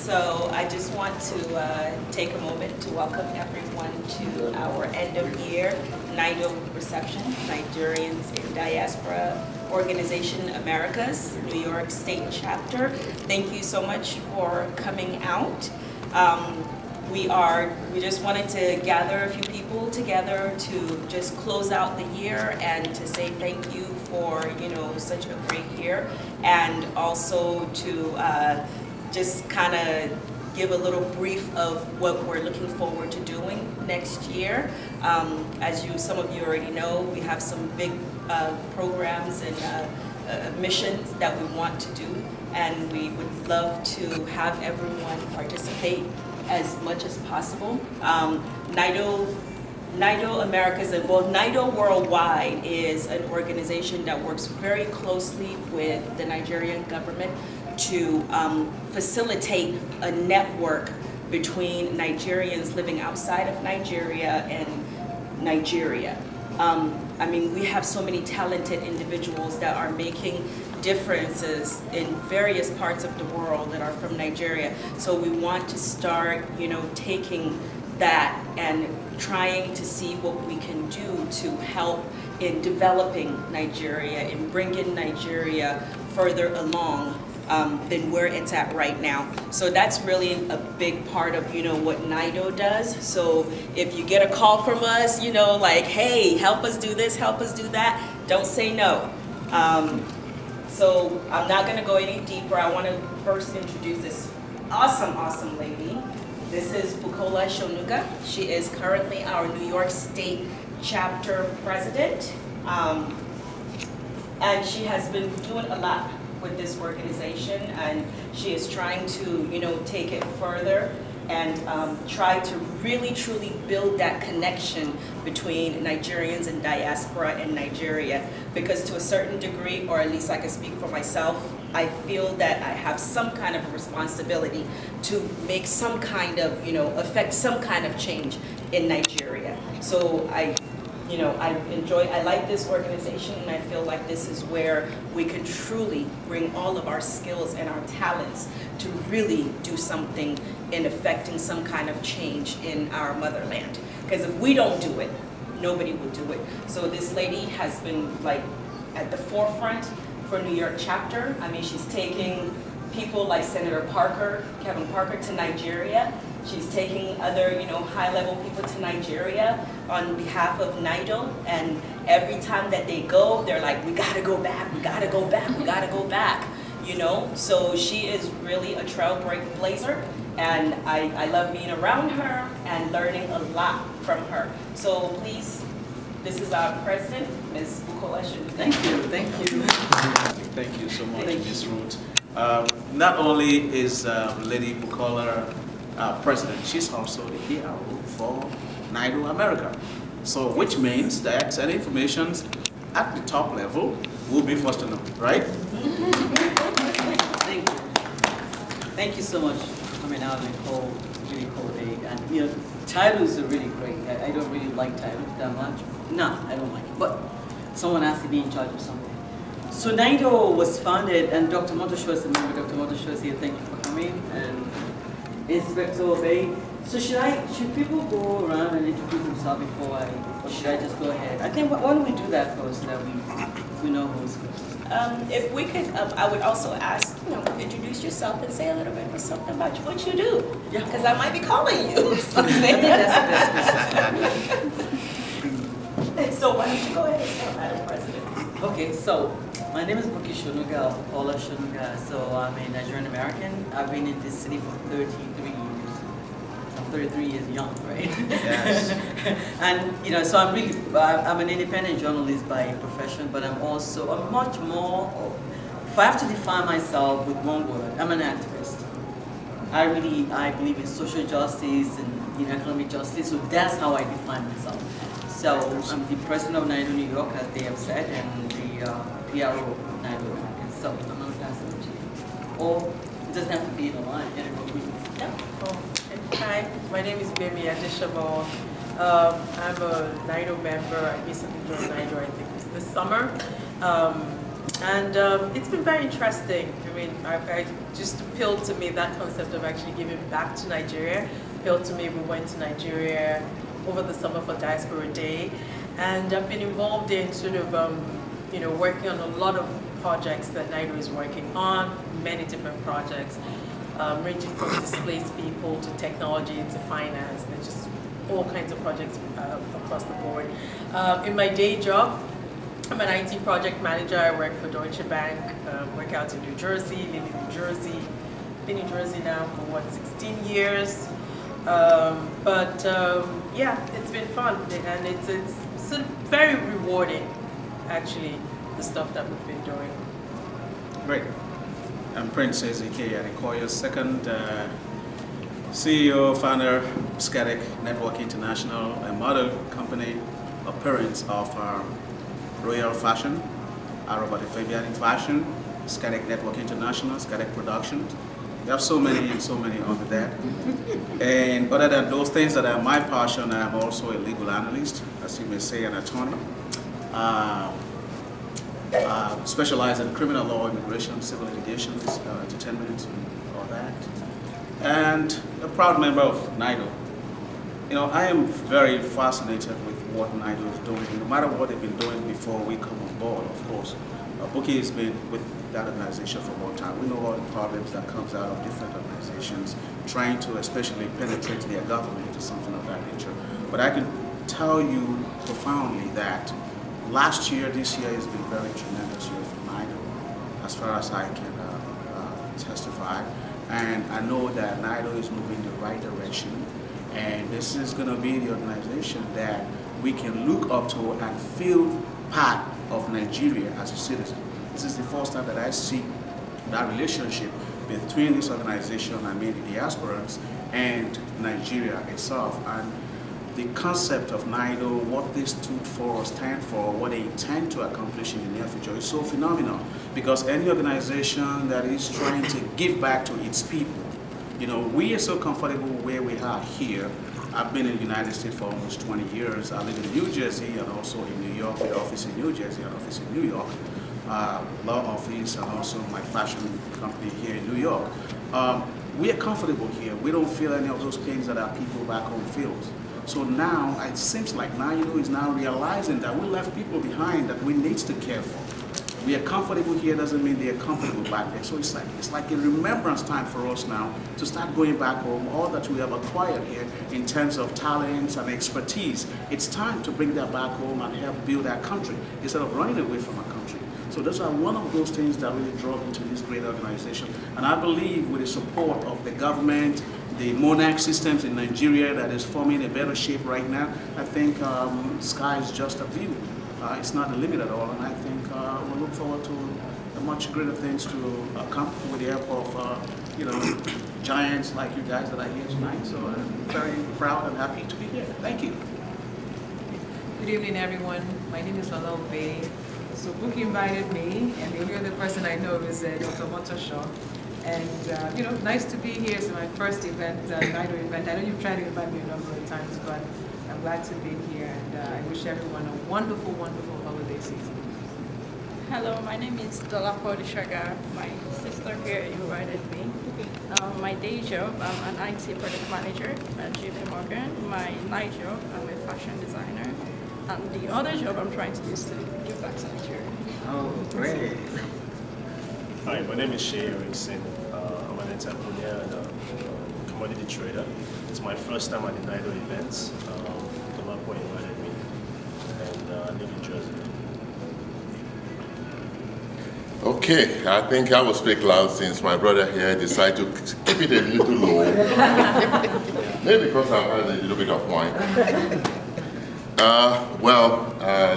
So I just want to take a moment to welcome everyone to our end of year NIDO reception, Nigerians in Diaspora Organization Americas, New York State Chapter. Thank you so much for coming out. We just wanted to gather a few people together to just close out the year and to say thank you for, you know, such a great year, and also to just kind of give a little brief of what we're looking forward to doing next year. As some of you already know, we have some big programs and missions that we want to do, and we would love to have everyone participate as much as possible. NIDO Americas, well, NIDO Worldwide is an organization that works very closely with the Nigerian government to facilitate a network between Nigerians living outside of Nigeria and Nigeria. I mean, we have so many talented individuals that are making differences in various parts of the world that are from Nigeria. So we want to start, you know, taking that and trying to see what we can do to help in developing Nigeria and bringing Nigeria further along than where it's at right now. So that's really a big part of, you know, what NIDO does. So if you get a call from us, you know, like, hey, help us do this, help us do that, don't say no. So I'm not gonna go any deeper. I wanna first introduce this awesome lady. This is Bukola Shonuga. She is currently our New York State Chapter President. And she has been doing a lot with this organization, and she is trying to, you know, take it further and try to really truly build that connection between Nigerians and diaspora in Nigeria, because to a certain degree, or at least I can speak for myself, I feel that I have some kind of a responsibility to make some kind of, you know, affect some kind of change in Nigeria. So I like this organization, and I feel like this is where we can truly bring all of our skills and our talents to really do something in affecting some kind of change in our motherland. Because if we don't do it, nobody will do it. So this lady has been like at the forefront for New York Chapter. I mean, she's taking people like Senator Parker, Kevin Parker, to Nigeria. She's taking other, you know, high-level people to Nigeria on behalf of NIDO, and every time that they go, they're like, we gotta go back, we gotta go back, we gotta go back, you know? So she is really a trailblazer, and I love being around her and learning a lot from her. So please, this is our president, Ms. Bukola Shonuga. Thank you, thank you. Thank you so much, Ms. Ruth. Not only is Lady Bukola president, she's also the PRO for NIDO America. So, which means that any information at the top level will be first to know, right? Thank you. Thank you so much for coming out on a cold, really cold day. And you know, titles are really great. I don't really like titles that much. No, I don't like it. But someone has to be in charge of something. So NIDO was founded, and Dr. Motosho is a member. Dr. Motosho is here. Thank you for coming. And Inspector Obey. So should people go around and introduce themselves before or should I just go ahead? I think, why don't we do that first, so that we know who's first. If we could, I would also ask, you know, introduce yourself and say a little bit of something about what you do. Yeah. Because I might be calling you something. I think that's the best. So why don't you go ahead and start, Madam President? Okay, so my name is Buki Shonuga, Bukola Shonuga. So I'm a Nigerian American. I've been in this city for 33 years. I'm 33 years young, right? Yes. And you know, so I'm an independent journalist by profession, but I'm also a much more. If I have to define myself with one word, I'm an activist. I believe in social justice and economic justice. So that's how I define myself. So I'm the president of NIDO New York, as they have said, and the PRO of NIDO. So I'm going to pass it to you. Or it doesn't have to be in a line. Yeah. Hi, my name is Bemi Adeshamo. I'm a NIDO member. I recently joined NIDO, I think it was this summer. And it's been very interesting. I mean, I just appealed to me that concept of actually giving back to Nigeria. Appealed to me, we went to Nigeria over the summer for Diaspora Day. And I've been involved in sort of, you know, working on a lot of projects that NIDO is working on, many different projects, ranging from displaced people to technology to finance. There's just all kinds of projects across the board. In my day job, I'm an IT project manager. I work for Deutsche Bank, work out in New Jersey, live in New Jersey. Been in New Jersey now for what, 16 years. Yeah, it's been fun, and it's sort of very rewarding, actually, the stuff that we've been doing. Great. I'm Prince A.Z.K. ADEKOYA, second CEO, founder, Skadek Network International, a mother company of parents of Royal Fashion, Robert Fabian Fashion, Skadek Network International, Skadek Productions. We have so many under that. And other than those things that are my passion, I am also a legal analyst, as you may say, an attorney. Specialize in criminal law, immigration, civil litigations, entertainment, and all that. And a proud member of NIDO. You know, I am very fascinated with what NIDO is doing, no matter what they've been doing before we come on board, of course. Bookie has been with that organization for a long time. We know all the problems that comes out of different organizations trying to especially penetrate their government or something of that nature. But I can tell you profoundly that last year, this year has been a very tremendous year for NIDO, as far as I can testify. And I know that NIDO is moving in the right direction. And this is going to be the organization that we can look up to and feel part of Nigeria as a citizen. This is the first time that I see that relationship between this organization, I mean the diasporans, and Nigeria itself. And the concept of NIDO, what they stood for or stand for, what they intend to accomplish in the near future is so phenomenal. Because any organization that is trying to give back to its people, you know, we are so comfortable where we are here. I've been in the United States for almost 20 years. I live in New Jersey and also in New York, with office in New Jersey and office in New York, law office, and also my fashion company here in New York. We are comfortable here. We don't feel any of those pains that our people back home feels. So now it seems like NIDO is now realizing that we left people behind that we need to care for. We are comfortable here doesn't mean they are comfortable back there. So it's like a remembrance time for us now to start going back home. All that we have acquired here in terms of talents and expertise, it's time to bring that back home and help build our country instead of running away from our country. So those are one of those things that really draw me to this great organization. And I believe with the support of the government, the monarch systems in Nigeria that is forming a better shape right now, I think sky is just a view. It's not a limit at all, and I think we'll look forward to much greater things to come with the help of you know, giants like you guys that are here tonight. So I'm very proud and happy to be here. Thank you. Good evening, everyone. My name is Lala Obey. So Bookie invited me, and the only other person I know is Dr. Motoshaw. And you know, nice to be here. It's my first event, NIDO event. I know you've tried to invite me a number of times, but I'm glad to be here, and I wish everyone a wonderful, wonderful holiday season. Hello, my name is Dolapo Dishaga. My sister here invited me. My day job, I'm an IT product manager at JP Morgan. My night job, I'm a fashion designer. And the other job I'm trying to do is to give back to Nigeria. Oh, great. Hi, my name is Shay Erickson. I'm an entrepreneur and a commodity trader. It's my first time at the NIDO events. Dolapo invited me, and I live in Jersey. Okay, I think I will speak loud since my brother here decided to keep it a little low. Maybe because I've had a little bit of wine.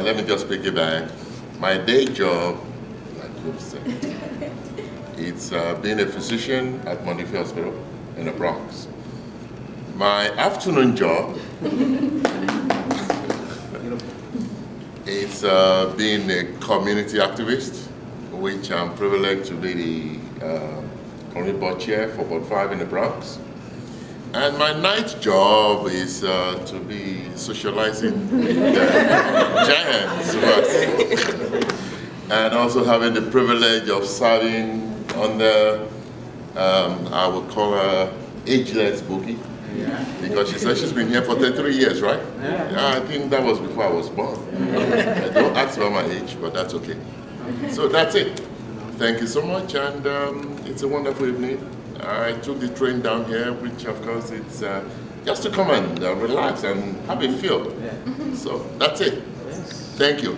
Let me just pick it back. My day job, like you've said, it's being a physician at Montefiore Hospital in the Bronx. My afternoon job is being a community activist, which I'm privileged to be the community board chair for Board 5 in the Bronx. And my night job is to be socializing with giants. and also having the privilege of serving under, I would call her ageless Bookie. Yeah. Because she said she's been here for 33 years, right? Yeah. I think that was before I was born. Don't ask about my age, but that's okay. So that's it. Thank you so much, and it's a wonderful evening. I took the train down here, which of course it's just to come and relax and have a feel. So that's it. Thank you.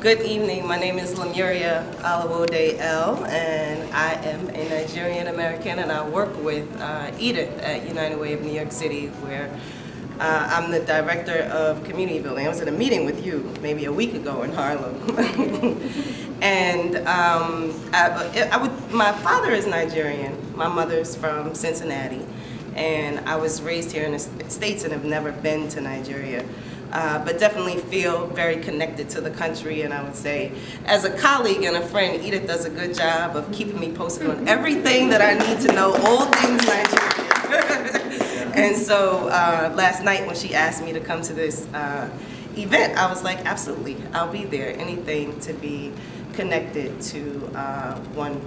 Good evening. My name is Lemuria Alawode L, and I am a Nigerian American, and I work with Edith at United Way of New York City, where I'm the director of community building. I was at a meeting with you maybe a week ago in Harlem. And my father is Nigerian. My mother's from Cincinnati, and I was raised here in the States and have never been to Nigeria. But definitely feel very connected to the country, and I would say, as a colleague and a friend, Edith does a good job of keeping me posted on everything that I need to know, all things Nigeria. And so last night when she asked me to come to this event, I was like, absolutely, I'll be there. Anything to be connected to one,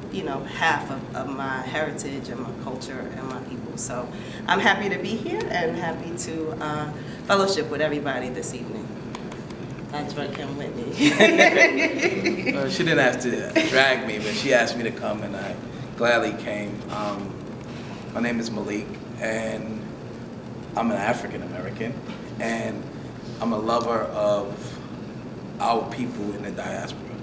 half of my heritage and my culture and my people. So I'm happy to be here and happy to fellowship with everybody this evening. Thanks for coming with me. Well, she didn't have to drag me, but she asked me to come, and I gladly came. My name is Malik, and I'm an African American, and I'm a lover of our people in the diaspora.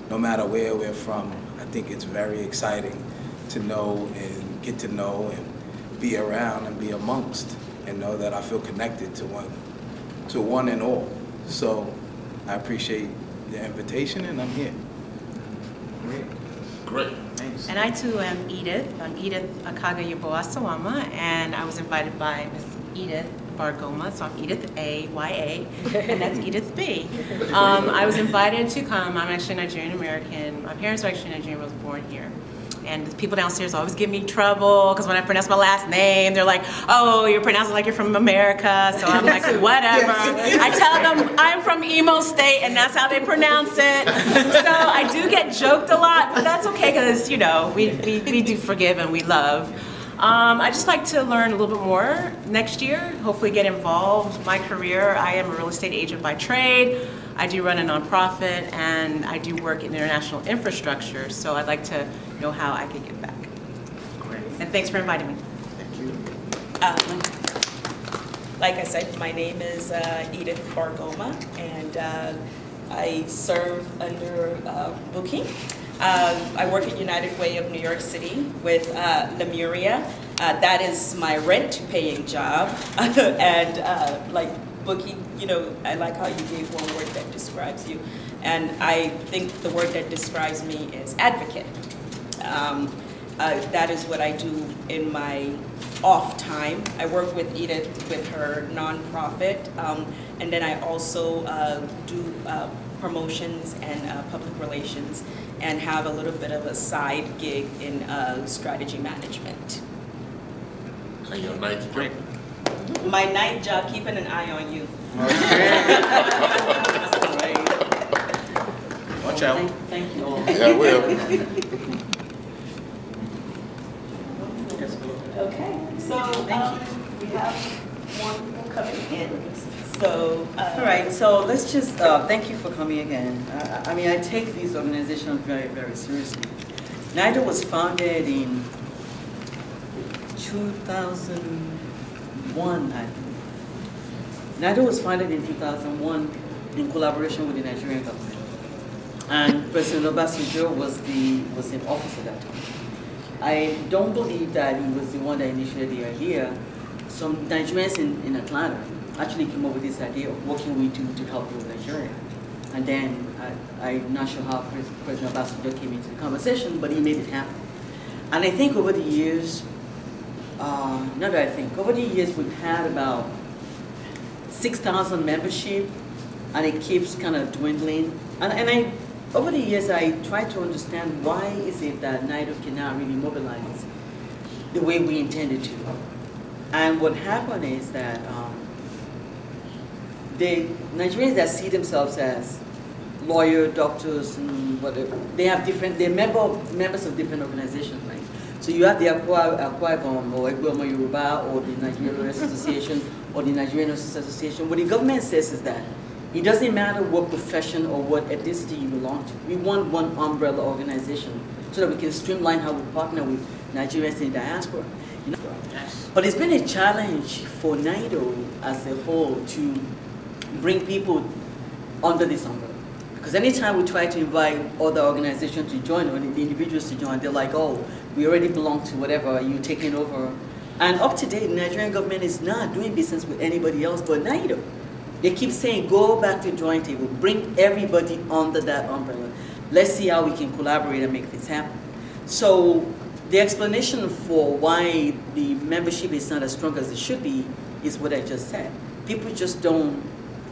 No matter where we're from, I think it's very exciting to know and get to know and be around and be amongst, and know that I feel connected to one and all. So I appreciate the invitation, and I'm here. Great. Thanks. And I too am Edith. I'm Edith Akaga Yaboasawama, and I was invited by Miss Edith Bargoma, so I'm Edith A, Y-A, and that's Edith B. I was invited to come. I'm actually Nigerian American. My parents are actually Nigerian. I was born here. And the people downstairs always give me trouble because when I pronounce my last name, they're like, oh, you're pronouncing like you're from America. So I'm like, whatever. I tell them I'm from Imo State, and that's how they pronounce it. So I do get joked a lot, but that's okay because, we do forgive and we love. I just like to learn a little bit more next year, hopefully get involved. My career, I am a real estate agent by trade. I do run a nonprofit, and I do work in international infrastructure, so I'd like to know how I can give back. Great. And thanks for inviting me. Thank you. Like I said, my name is Edith Bargoma, and I serve under booking. I work at United Way of New York City with Lemuria. That is my rent-paying job, and like booking, I like how you gave one word that describes you, and I think the word that describes me is advocate. That is what I do in my off time. I work with Edith with her nonprofit, and then I also do promotions and public relations, and have a little bit of a side gig in strategy management. And your night job? My night job, keeping an eye on you. Watch out. Thank you all. Yeah, well. Okay, so we have one coming in. So, All right, so let's just, thank you for coming again. I mean, I take these organizations very, very seriously. NIDO was founded in 2001, I think. NIDO was founded in 2001 in collaboration with the Nigerian government. And President Obasanjo was in office at that time. I don't believe that he was the one that initiated the idea. Some Nigerians in Atlanta actually came up with this idea of what can we do to help with Nigeria. And then I'm not sure how President Obasanjo came into the conversation, but he made it happen. And I think over the years, over the years we've had about 6,000 membership, and it keeps kind of dwindling. And over the years, I try to understand why is it that NIDO cannot really mobilize the way we intended to. And what happened is that the Nigerians that see themselves as lawyer, doctors, and whatever. They're members of different organizations, right? So you have the ADEKOYA or Egboma Yoruba or the Nigerian Lawyers Association or the Nigerian Nurses Association. What the government says is that it doesn't matter what profession or what ethnicity you belong to. We want one umbrella organization so that we can streamline how we partner with Nigerians in diaspora. You know? But it's been a challenge for NIDO as a whole to bring people under this umbrella. Because anytime we try to invite other organizations to join or the individuals to join, they're like, oh, we already belong to whatever, you're taking over. And up to date, the Nigerian government is not doing business with anybody else but NIDO. They keep saying, go back to the drawing table, bring everybody under that umbrella. Let's see how we can collaborate and make things happen. So the explanation for why the membership is not as strong as it should be is what I just said. People just don't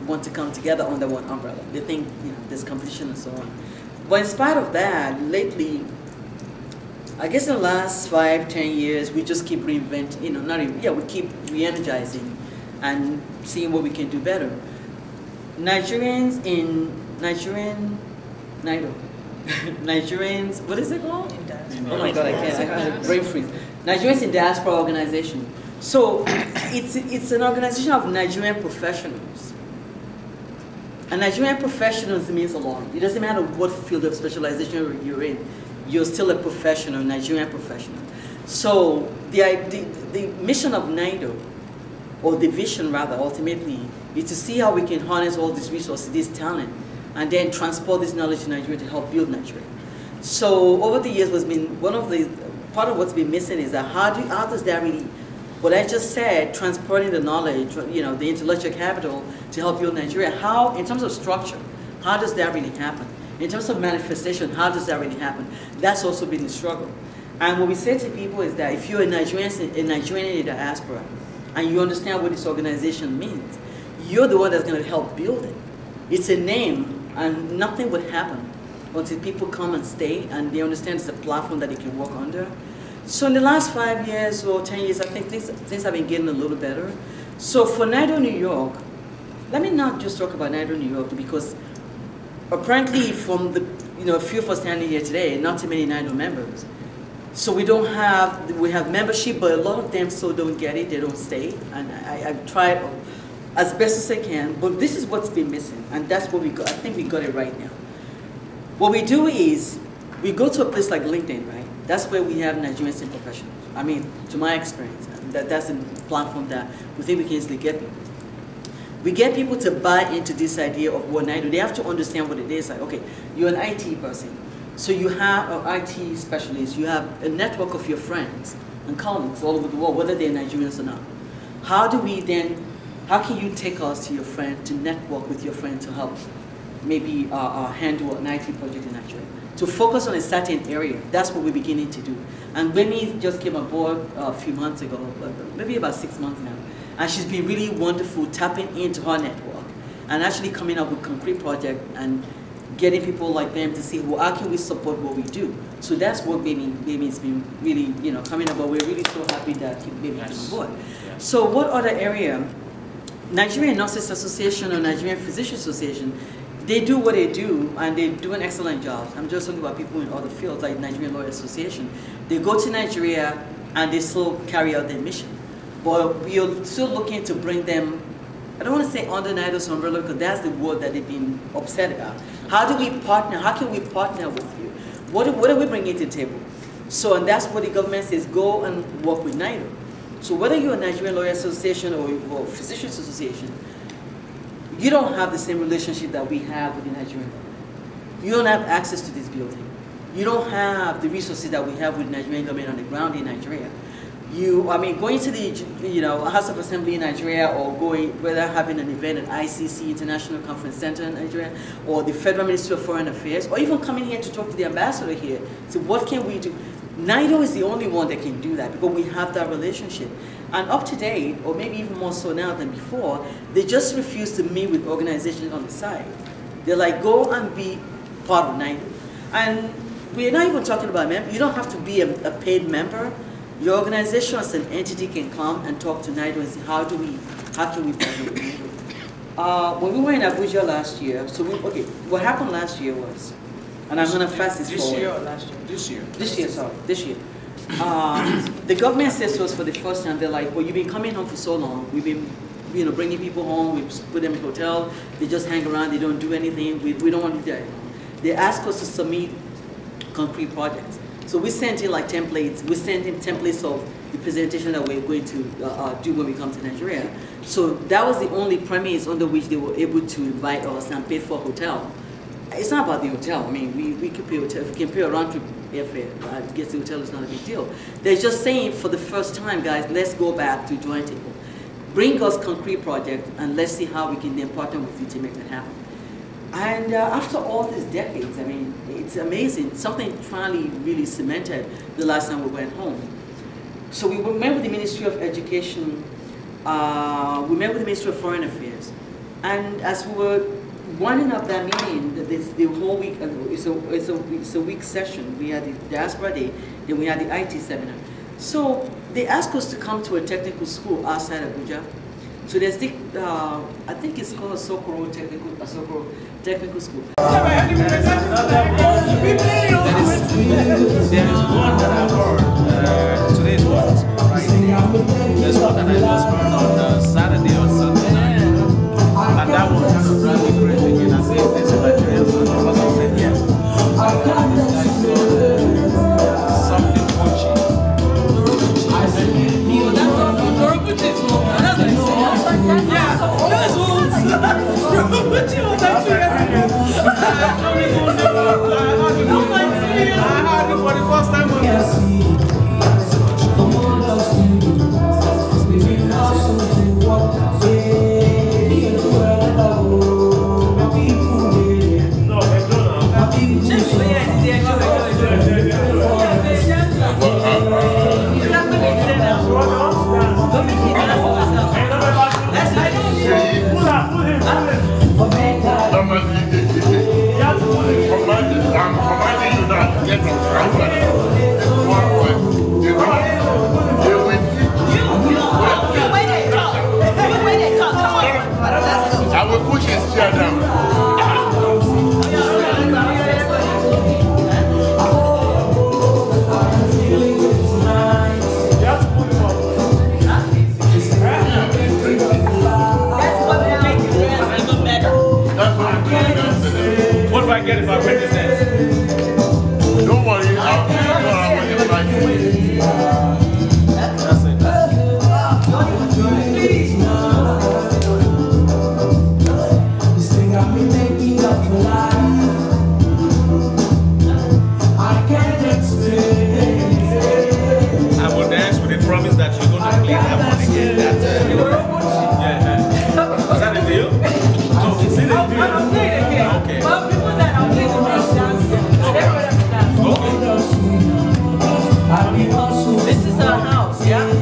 want to come together under one umbrella. They think, you know, there's competition and so on. But in spite of that, lately, I guess in the last 5-10 years, we just keep reinventing, you know, we keep re-energizing and seeing what we can do better. Nigerians, what is it called? Oh my God, I had a brain freeze. Nigerians in Diaspora Organization. So it's an organization of Nigerian professionals. And Nigerian professionals means a lot. It doesn't matter what field of specialization you're in, you're still a professional, Nigerian professional. So the mission of NIDO, or the vision rather, ultimately, is to see how we can harness all these resources, this talent, and then transport this knowledge to Nigeria to help build Nigeria. So over the years, part of what's been missing is that how does that really, what I just said, transporting the knowledge, you know, the intellectual capital to help build Nigeria, how, in terms of structure, how does that really happen? In terms of manifestation, how does that really happen? That's also been the struggle. And what we say to people is that if you're a Nigerian in the diaspora, and you understand what this organization means, you're the one that's going to help build it. It's a name, and nothing would happen until people come and stay, and they understand it's a platform that they can work under. So in the last 5 years or 10 years, I think things have been getting a little better. So for NIDO New York, let me not just talk about NIDO New York, because apparently from the, you know, a few of us standing here today, not too many NIDO members. So we have membership, but a lot of them still don't get it, they don't stay. And I've tried as best as I can, but this is what's been missing, and that's what we got. I think we got it right now. What we do is, we go to a place like LinkedIn, right? That's where we have Nigerians in professionals. I mean, to my experience, that's a platform that we think we can easily get people. We get people to buy into this idea of what NIDO. They have to understand what it is. Like, okay, you're an IT person. So you have an IT specialist, you have a network of your friends and colleagues all over the world, whether they're Nigerians or not. How can you take us to your friend, to network with your friend to help maybe handle an IT project in Nigeria? To focus on a certain area, that's what we're beginning to do. And Remy just came aboard a few months ago, maybe about 6 months now. And she's been really wonderful tapping into her network and actually coming up with concrete projects and getting people like them to see, well, how can we support what we do? So that's what Baby's been really, you know, coming up. But we're really so happy that Baby came on board. Yes. So what other area? Nigerian Nurses Association or Nigerian Physicians Association, they do what they do, and they do an excellent job. I'm just talking about people in other fields, like Nigerian Lawyers Association. They go to Nigeria, and they still carry out their mission. But we are still looking to bring them, I don't want to say under NIDO's umbrella, because that's the word that they've been upset about. How do we partner? How can we partner with you? What are we bringing to the table? So, and that's what the government says, go and work with NIDO. So whether you're a Nigerian Lawyer Association or Physicians Association, you don't have the same relationship that we have with the Nigerian government. You don't have access to this building. You don't have the resources that we have with the Nigerian government on the ground in Nigeria. Going to the House of Assembly in Nigeria, or whether having an event at ICC, International Conference Center in Nigeria, or the Federal Ministry of Foreign Affairs, or even coming here to talk to the ambassador here. So what can we do? NIDO is the only one that can do that because we have that relationship. And up to date, or maybe even more so now than before, they just refuse to meet with organizations on the side. They're like, go and be part of NIDO. And we're not even talking about members. You don't have to be a paid member. Your organization as an entity can come and talk to NIDO and say, how can we partner with NIDO? When we were in Abuja last year, so okay, what happened last year was, and I'm going to fast this forward. This year or last year? This year. This year, sorry, this year. The government says to us for the first time, they're like, well, you've been coming home for so long. We've been, bringing people home. We've put them in hotel. They just hang around. They don't do anything. We don't want to do that. They ask us to submit concrete projects. So we sent in like templates. We sent in templates of the presentation that we're going to do when we come to Nigeria. So that was the only premise under which they were able to invite us and pay for a hotel. It's not about the hotel. I mean, we could pay hotel. If we can pay a round trip airfare, I guess the hotel is not a big deal. They're just saying for the first time, guys, let's go back to drawing table. Bring us concrete projects and let's see how we can then partner with you to make that happen. And after all these decades, I mean, it's amazing. Something finally really cemented the last time we went home. So we met with the Ministry of Education, we met with the Ministry of Foreign Affairs. And as we were winding up that meeting, the whole week, it's a week session. We had the Diaspora Day, then we had the IT seminar. So they asked us to come to a technical school outside Abuja. So there's the, I think it's called Sokoro Technical School. There is one that I heard, today's what, Friday. There's one that I just heard on Saturday or Sunday night. And that one kind of drive me crazy again. I said, this is Nigerian food, because I said yes. And this guy saw something punchy. I said, that's all the Dorobuchi. Yeah, that's what Dorobuchi was actually. I heard it for the first time on this. I will push his chair down. What do I get if I break this head? Don't worry, I'll give you what I want you to like. That's it. I will dance with the promise that you're going to play that one again. That, yeah. Is that a deal? No, is it a deal? Okay. Well, before that, I'll play the next dance. Okay. This is our house, yeah? I'm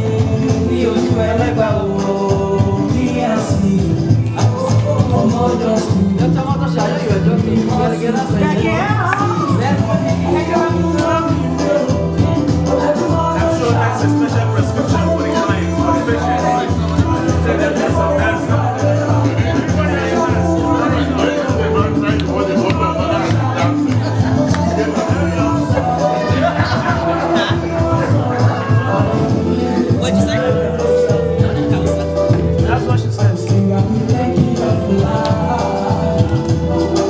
sure that's a special prescription for the clients, for the patients. What'd you say? That's what she says.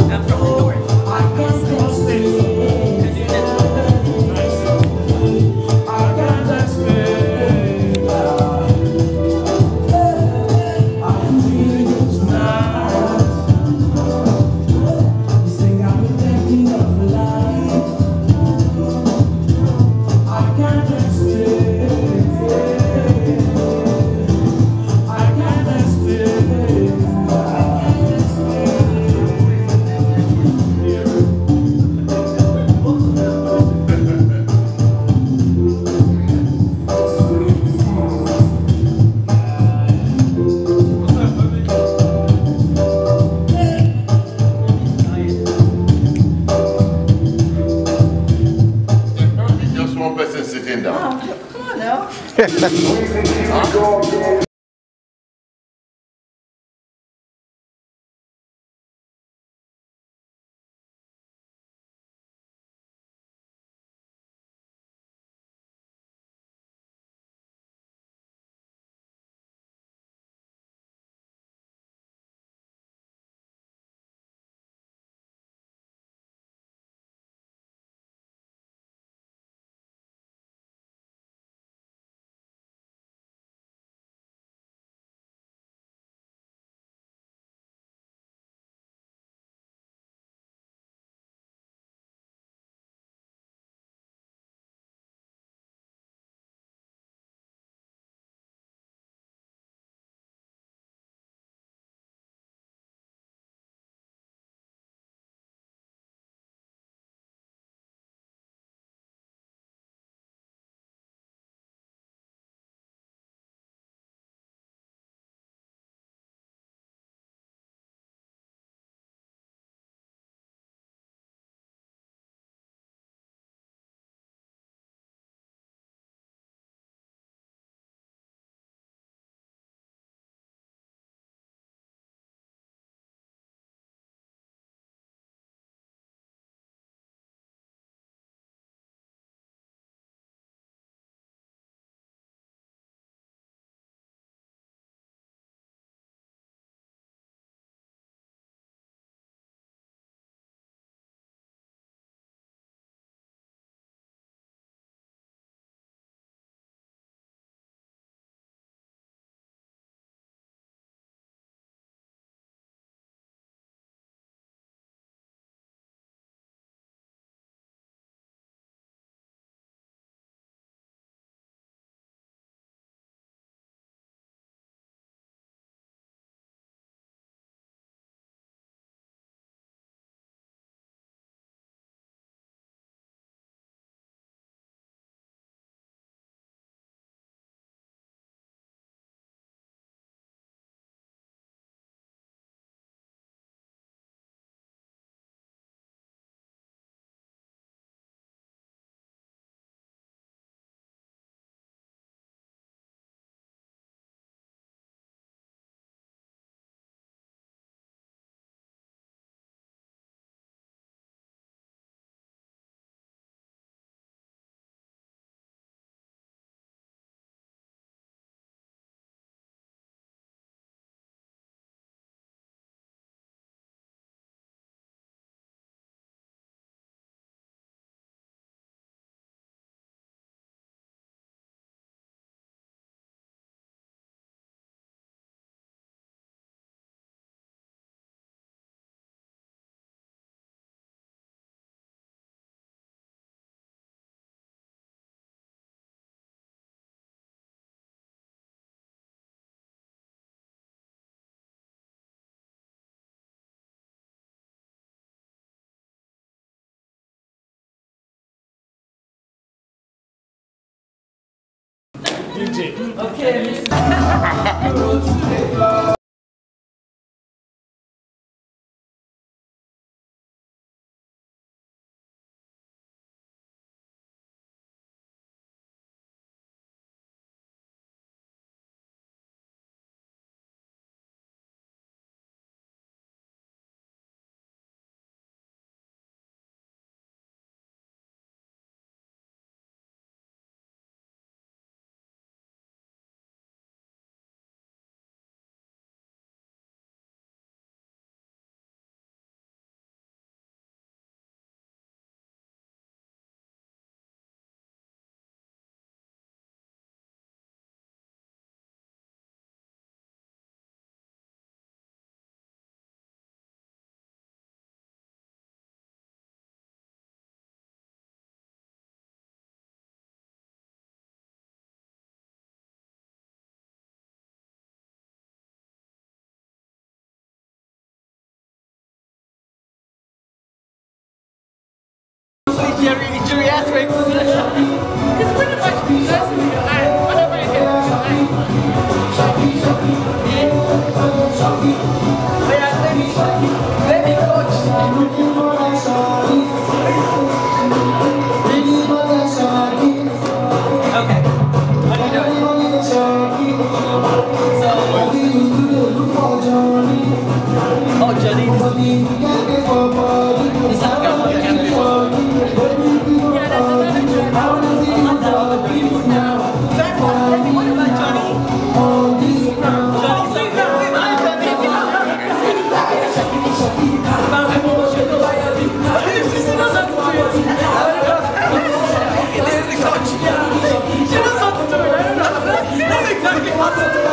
I'm from the north. Just one person sitting down. Come on now. DJ. Okay. Geriatrics. It's pretty much that's whatever you get Baby coach. Okay. What are you doing? Oh, Johnny. This is how I can before. Yeah, that's another What about Johnny? This is the coach. She knows what to do. I don't know. That's exactly what to do.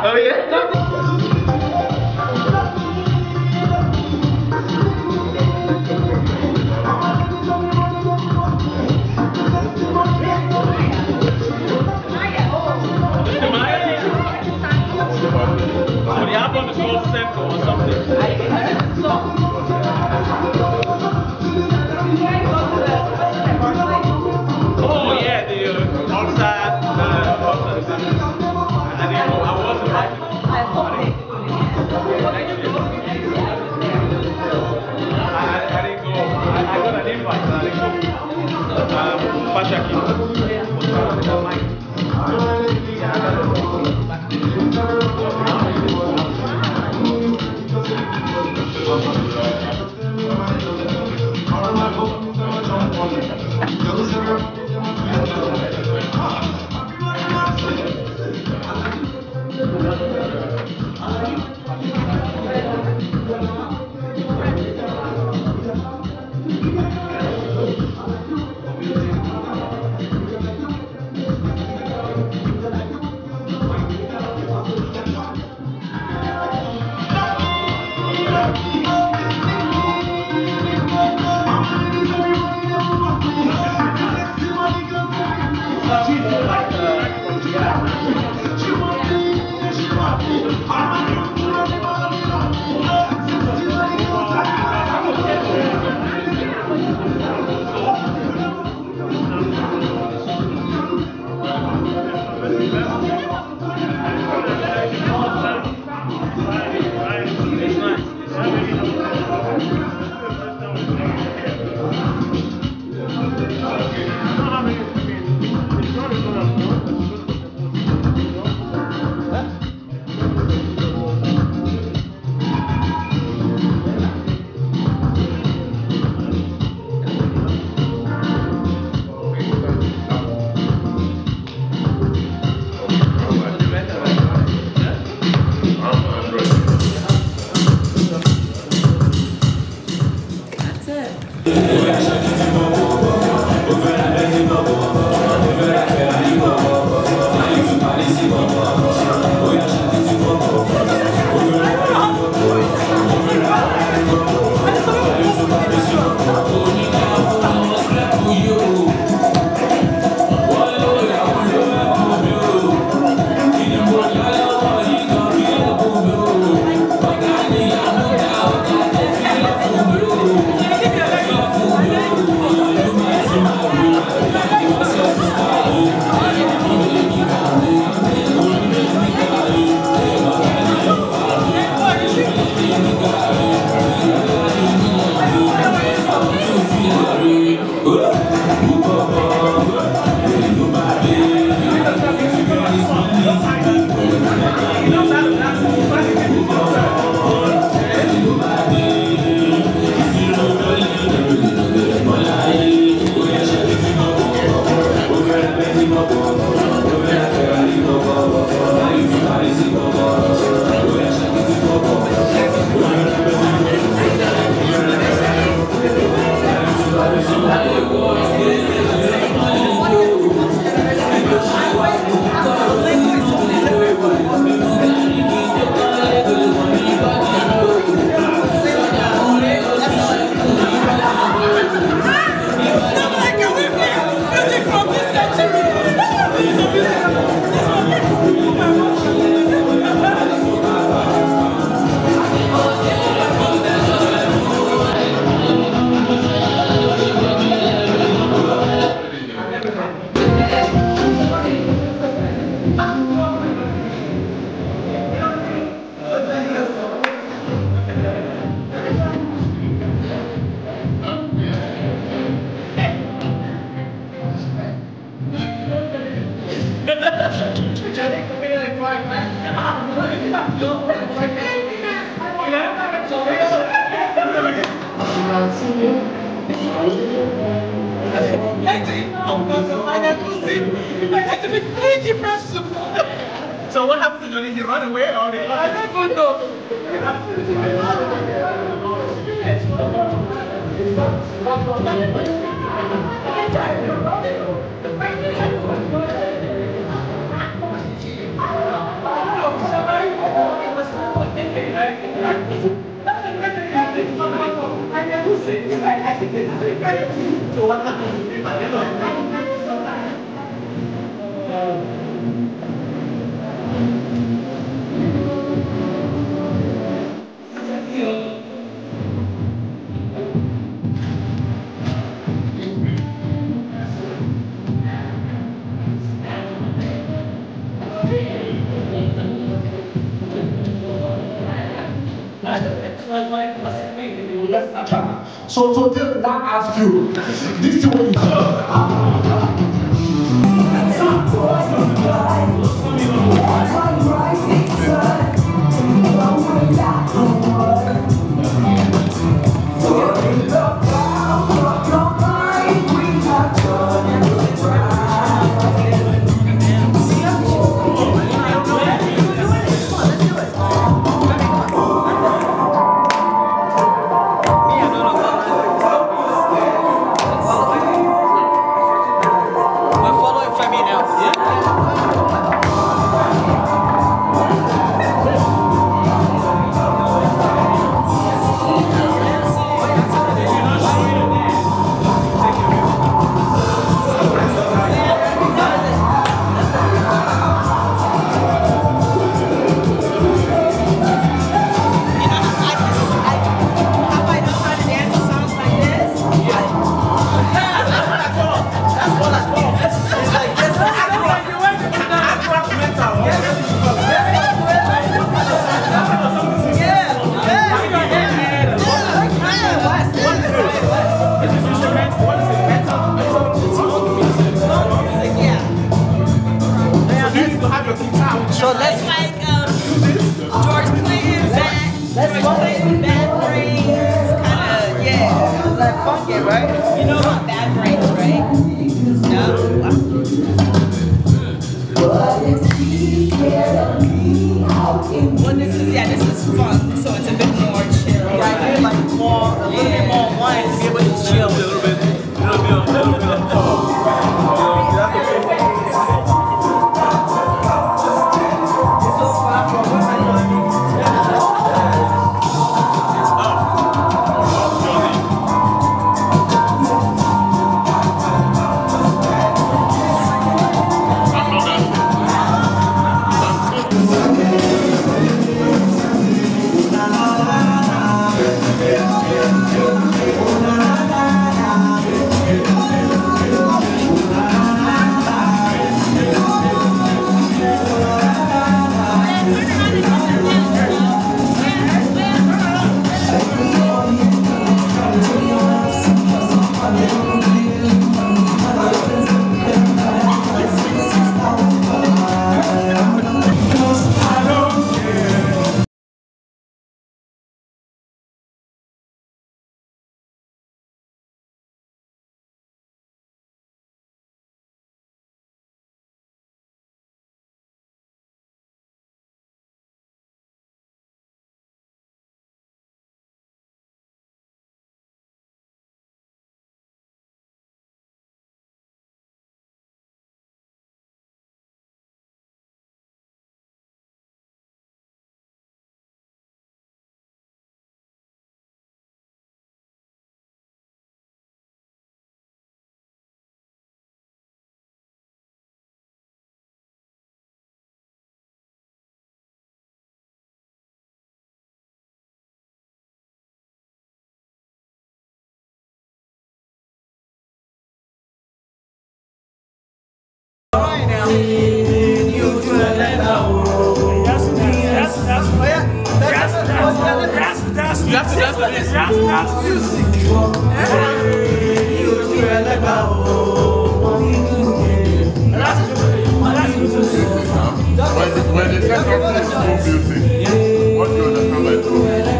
Oh yeah? So what happens when he run away or they I don't know. So today, I ask you, this is what let's like George Clinton, Bad Brains, kind of, yeah. It's like funky, right? You know about Bad Brains, right? No? Well, this is fun, so it's a bit more chill. Right here, like more, a little bit more wine to be able to chill. A little bit of cold. You have to dance with this. You have to dance with music. When you say something is cool music, what do you understand by cool music?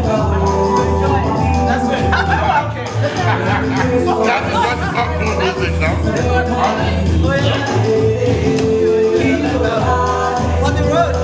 That's it. That is what is not cool music now. On the road.